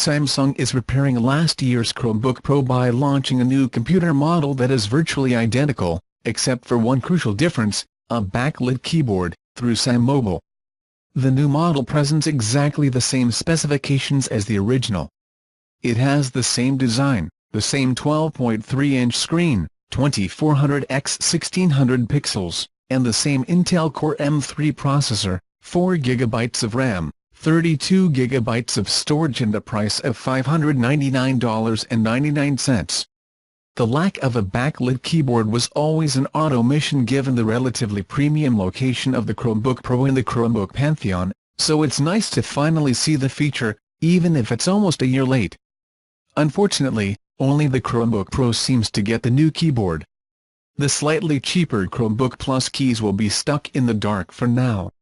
Samsung is repairing last year's Chromebook Pro by launching a new computer model that is virtually identical, except for one crucial difference: a backlit keyboard, through SamMobile. The new model presents exactly the same specifications as the original. It has the same design, the same 12.3-inch screen, 2400 x 1600 pixels, and the same Intel Core M3 processor, 4 GB of RAM, 32 GB of storage, and a price of $599.99. The lack of a backlit keyboard was always an omission given the relatively premium location of the Chromebook Pro in the Chromebook pantheon, so it's nice to finally see the feature, even if it's almost a year late. Unfortunately, only the Chromebook Pro seems to get the new keyboard. The slightly cheaper Chromebook Plus keys will be stuck in the dark for now.